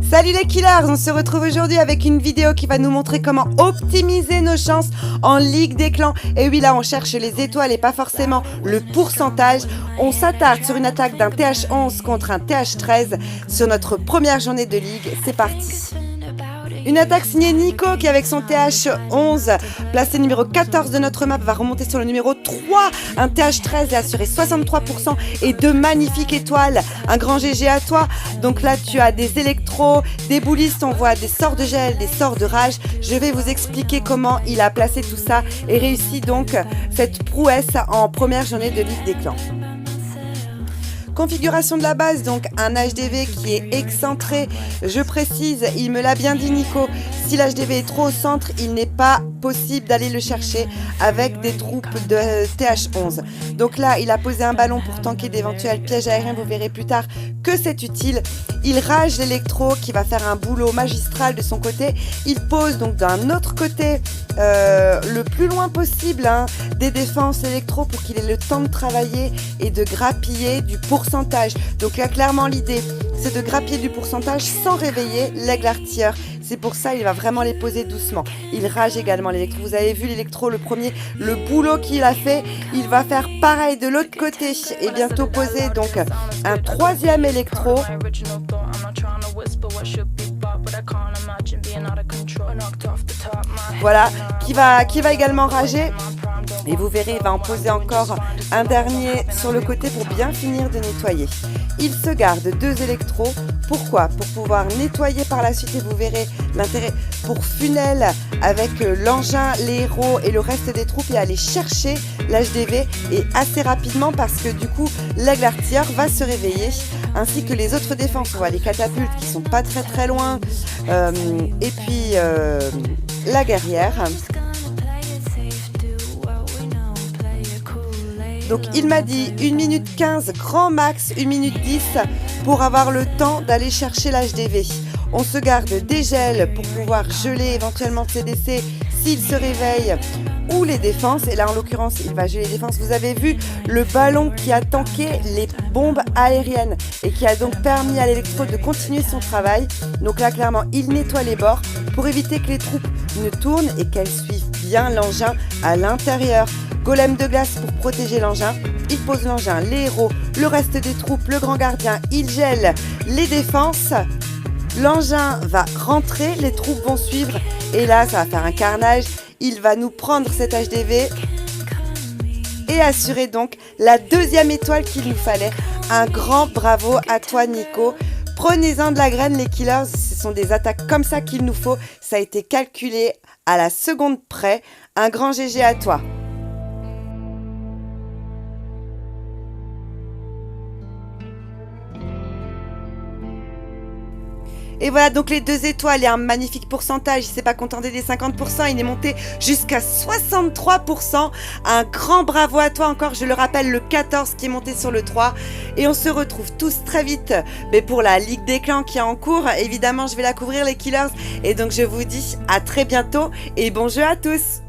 Salut les killers, on se retrouve aujourd'hui avec une vidéo qui va nous montrer comment optimiser nos chances en Ligue des Clans. Et oui, là on cherche les étoiles et pas forcément le pourcentage. On s'attarde sur une attaque d'un TH11 contre un TH13 sur notre première journée de Ligue. C'est parti. Une attaque signée Nico qui avec son TH11 placé numéro 14 de notre map va remonter sur le numéro 3. Un TH13 est assuré 63% et de magnifiques étoiles. Un grand GG à toi. Donc là tu as des électros, des boulistes, on voit des sorts de gel, des sorts de rage. Je vais vous expliquer comment il a placé tout ça et réussi donc cette prouesse en première journée de Ligue des Clans. Configuration de la base, donc un HDV qui est excentré, je précise, il me l'a bien dit Nico, si l'HDV est trop au centre, il n'est pas possible d'aller le chercher avec des troupes de TH11. Donc là, il a posé un ballon pour tanker d'éventuels pièges aériens, vous verrez plus tard que c'est utile. Il rage l'électro qui va faire un boulot magistral de son côté. Il pose donc d'un autre côté le plus loin possible des défenses électro pour qu'il ait le temps de travailler et de grappiller du pourcentage. Donc là clairement l'idée c'est de grappiller du pourcentage sans réveiller l'aigle artilleur. C'est pour ça il va vraiment les poser doucement. Il rage également l'électro. Vous avez vu l'électro le premier, le boulot qu'il a fait. Il va faire pareil de l'autre côté et bientôt poser donc un troisième électro. Voilà, qui va également rager. Et vous verrez, il va en poser encore un dernier sur le côté pour bien finir de nettoyer. Il se garde 2 électros. Pourquoi? Pour pouvoir nettoyer par la suite et vous verrez l'intérêt pour Funel avec l'engin, les héros et le reste des troupes et aller chercher l'HDV et assez rapidement parce que du coup l'aigle artilleur va se réveiller ainsi que les autres défenses. On voit les catapultes qui sont pas très loin et puis la guerrière. Donc il m'a dit 1 minute 15 grand max, 1 minute 10 pour avoir le temps d'aller chercher l'HDV. On se garde des gels pour pouvoir geler éventuellement CDC s'il se réveille ou les défenses. Et là en l'occurrence il va geler les défenses. Vous avez vu le ballon qui a tanké les bombes aériennes et qui a donc permis à l'électro de continuer son travail. Donc là clairement il nettoie les bords pour éviter que les troupes ne tournent et qu'elles suivent bien l'engin à l'intérieur. Golem de glace pour protéger l'engin, il pose l'engin, les héros, le reste des troupes, le grand gardien, il gèle les défenses, l'engin va rentrer, les troupes vont suivre et là ça va faire un carnage, il va nous prendre cet HDV et assurer donc la 2e étoile qu'il nous fallait. Un grand bravo à toi Nico, prenez-en de la graine les killers, ce sont des attaques comme ça qu'il nous faut, ça a été calculé à la seconde près, un grand GG à toi. Et voilà donc les 2 étoiles et un magnifique pourcentage. Il s'est pas contenté des 50%, il est monté jusqu'à 63%. Un grand bravo à toi encore, je le rappelle, le 14 qui est monté sur le 3. Et on se retrouve tous très vite pour la Ligue des Clans qui est en cours. Évidemment, je vais la couvrir les killers. Et donc je vous dis à très bientôt et bon jeu à tous.